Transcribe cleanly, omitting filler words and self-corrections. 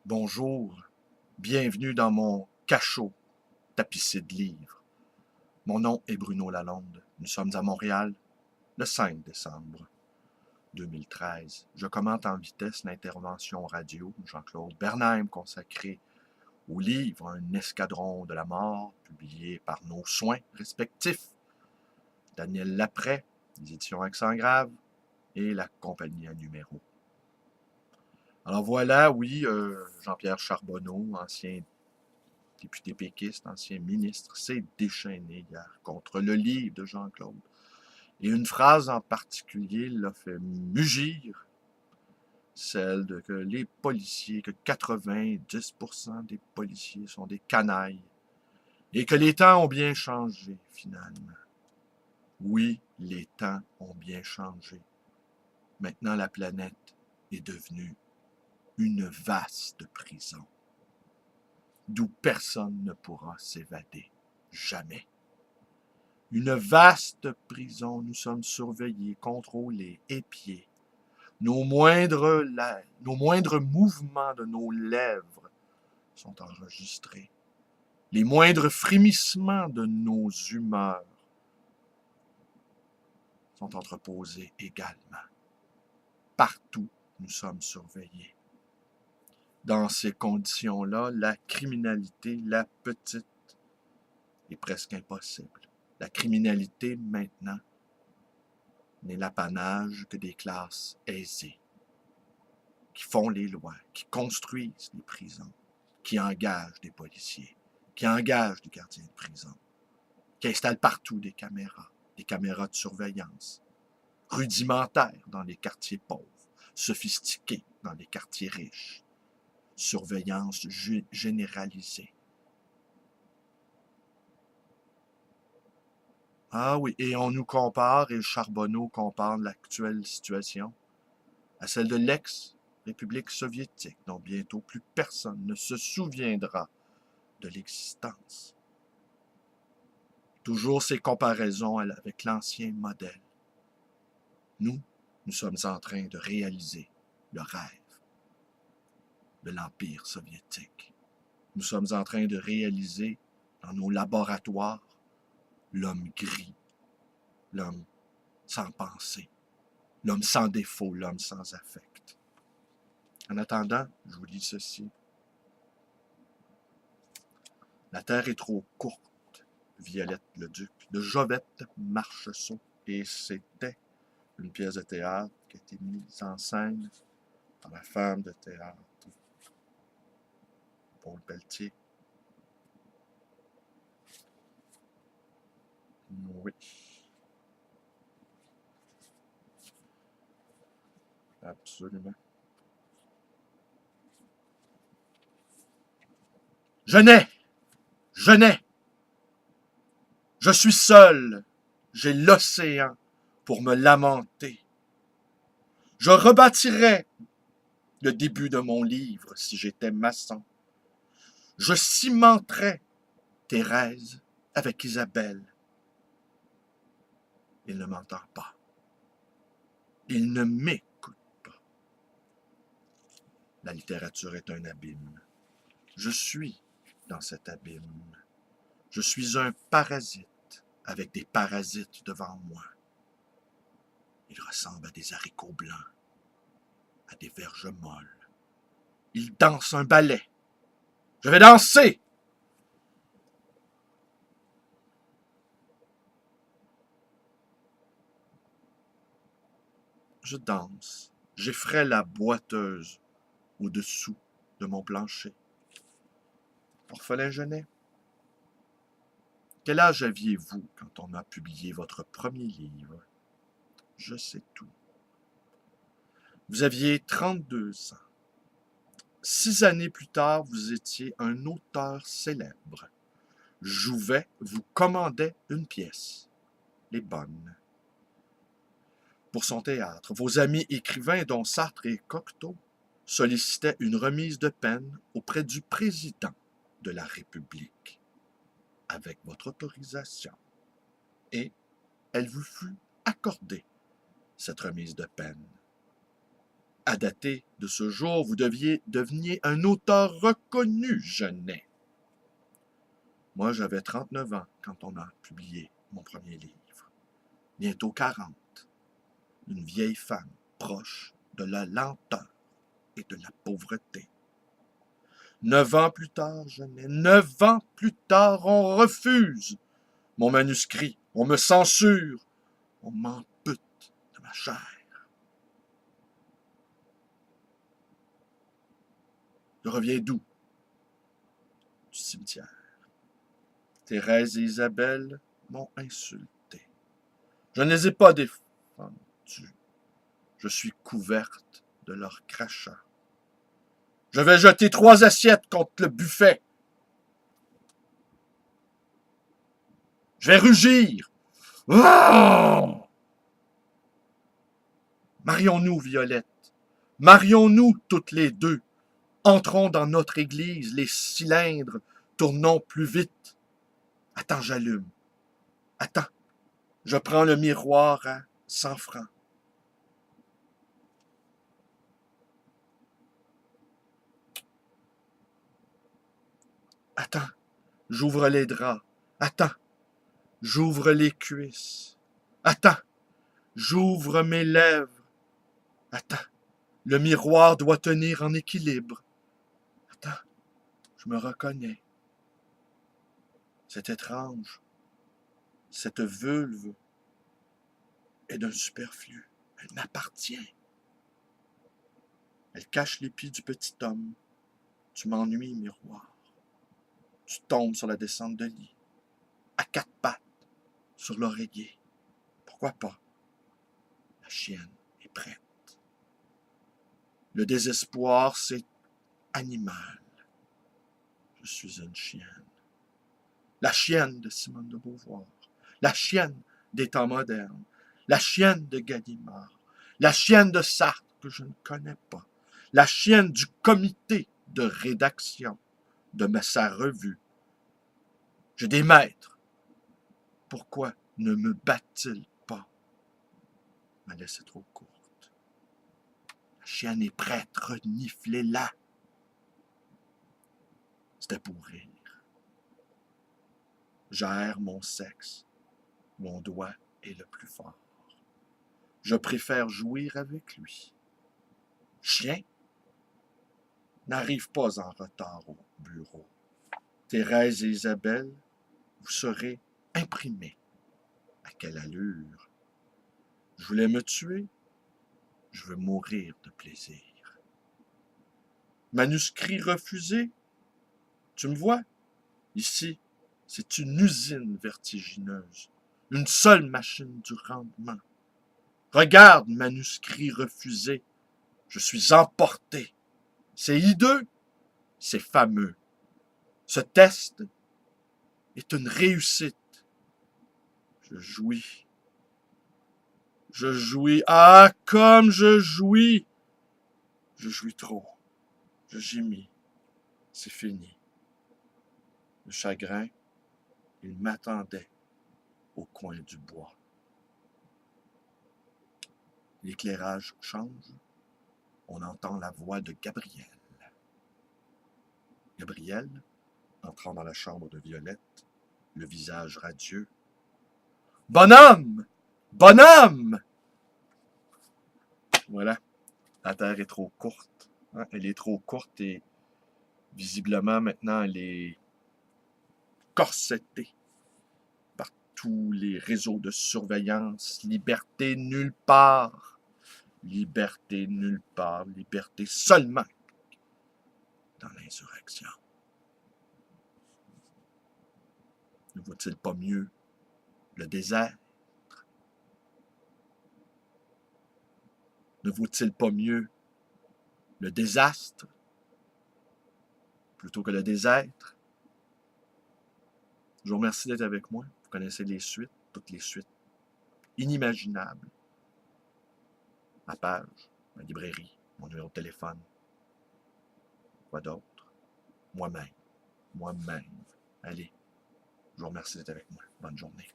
Bonjour, bienvenue dans mon cachot tapissé de livres. Mon nom est Bruno Lalonde. Nous sommes à Montréal le 5 décembre 2013. Je commente en vitesse l'intervention radio de Jean-Claude Bernheim consacrée au livre Un escadron de la mort, publié par nos soins respectifs. Daniel Lapray, les éditions Accent Grave et la compagnie à numéro. Alors voilà, oui, Jean-Pierre Charbonneau, ancien député péquiste, ancien ministre, s'est déchaîné hier contre le livre de Jean-Claude. Et une phrase en particulier l'a fait mugir, celle de que les policiers, que 90% des policiers sont des canailles, et que les temps ont bien changé, finalement. Oui, les temps ont bien changé. Maintenant, la planète est devenue une vaste prison, d'où personne ne pourra s'évader. Jamais. Une vaste prison, nous sommes surveillés, contrôlés, épiés. Nos moindres mouvements de nos lèvres sont enregistrés. Les moindres frémissements de nos humeurs sont entreposés également. Partout, nous sommes surveillés. Dans ces conditions-là, la criminalité, la petite, est presque impossible. La criminalité, maintenant, n'est l'apanage que des classes aisées, qui font les lois, qui construisent les prisons, qui engagent des policiers, qui engagent des gardiens de prison, qui installent partout des caméras de surveillance, rudimentaires dans les quartiers pauvres, sophistiquées dans les quartiers riches, surveillance généralisée. Ah oui, et on nous compare, et Charbonneau compare l'actuelle situation à celle de l'ex-République soviétique, dont bientôt plus personne ne se souviendra de l'existence. Toujours ces comparaisons avec l'ancien modèle. Nous sommes en train de réaliser le rêve de l'Empire soviétique. Nous sommes en train de réaliser dans nos laboratoires l'homme gris, l'homme sans pensée, l'homme sans défaut, l'homme sans affect. En attendant, je vous dis ceci. La terre est trop courte, Violette le Duc, de Jovette Marcheseau. Et c'était une pièce de théâtre qui a été mise en scène par la femme de théâtre, Paul Pelletier. Oui. Absolument. Je nais! Je nais! Je suis seul! J'ai l'océan pour me lamenter. Je rebâtirais le début de mon livre si j'étais maçon. Je cimenterais Thérèse avec Isabelle. Il ne m'entend pas. Il ne m'écoute pas. La littérature est un abîme. Je suis dans cet abîme. Je suis un parasite avec des parasites devant moi. Ils ressemblent à des haricots blancs, à des verges molles. Ils dansent un ballet. Je vais danser! Je danse. J'effraie la boiteuse au-dessous de mon plancher. Orphelin Genet, quel âge aviez-vous quand on a publié votre premier livre? Je sais tout. Vous aviez 32 ans. 6 années plus tard, vous étiez un auteur célèbre. Jouvet vous commandait une pièce, Les Bonnes, pour son théâtre. Vos amis écrivains, dont Sartre et Cocteau, sollicitaient une remise de peine auprès du président de la République, avec votre autorisation. Et elle vous fut accordée, cette remise de peine. À dater de ce jour, vous deveniez un auteur reconnu, Genet. Moi, j'avais 39 ans quand on a publié mon premier livre. Bientôt 40. Une vieille femme proche de la lenteur et de la pauvreté. 9 ans plus tard, Genet, 9 ans plus tard, on refuse mon manuscrit, on me censure, on m'ampute de ma chair. Je reviens d'où? Du cimetière. Thérèse et Isabelle m'ont insulté. Je ne les ai pas défendues. Je suis couverte de leurs crachats. Je vais jeter 3 assiettes contre le buffet. Je vais rugir. Oh! Marions-nous, Violette. Marions-nous toutes les deux. Entrons dans notre église, les cylindres, tournons plus vite. Attends, j'allume. Attends, je prends le miroir à 100 francs. Attends, j'ouvre les draps. Attends, j'ouvre les cuisses. Attends, j'ouvre mes lèvres. Attends, le miroir doit tenir en équilibre. Attends, je me reconnais. C'est étrange. Cette vulve est d'un superflu. Elle m'appartient. Elle cache les pieds du petit homme. Tu m'ennuies, miroir. Tu tombes sur la descente de lit, à 4 pattes, sur l'oreiller. Pourquoi pas? La chienne est prête. Le désespoir, c'est animal. Je suis une chienne. La chienne de Simone de Beauvoir. La chienne des temps modernes. La chienne de Gallimard. La chienne de Sartre, que je ne connais pas. La chienne du comité de rédaction de sa revue. J'ai des maîtres. Pourquoi ne me battent-ils pas? Ma laisse est trop courte. La chienne est prête, reniflez-la. C'était pour rire. J'erre mon sexe. Mon doigt est le plus fort. Je préfère jouir avec lui. Chien, n'arrive pas en retard au bureau. Thérèse et Isabelle, vous serez imprimés. À quelle allure? Je voulais me tuer, je veux mourir de plaisir. Manuscrit refusé, tu me vois? Ici, c'est une usine vertigineuse, une seule machine du rendement. Regarde, manuscrit refusé, je suis emporté. C'est hideux, c'est fameux. Ce test est une réussite. Je jouis. Je jouis. Ah, comme je jouis. Je jouis trop. Je gémis. C'est fini. Le chagrin, il m'attendait au coin du bois. L'éclairage change. On entend la voix de Gabriel. Gabriel, entrant dans la chambre de Violette, le visage radieux. « Bonhomme! Bonhomme! » Voilà, la terre est trop courte. Hein? Elle est trop courte et visiblement maintenant elle est corsetée par tous les réseaux de surveillance. Liberté nulle part. Liberté nulle part. Liberté seulement dans l'insurrection. Ne vaut-il pas mieux le désert? Ne vaut-il pas mieux le désastre plutôt que le désêtre? Je vous remercie d'être avec moi. Vous connaissez les suites, toutes les suites inimaginables. Ma page, ma librairie, mon numéro de téléphone. Quoi d'autre? Moi-même. Moi-même. Allez, je vous remercie d'être avec moi. Bonne journée.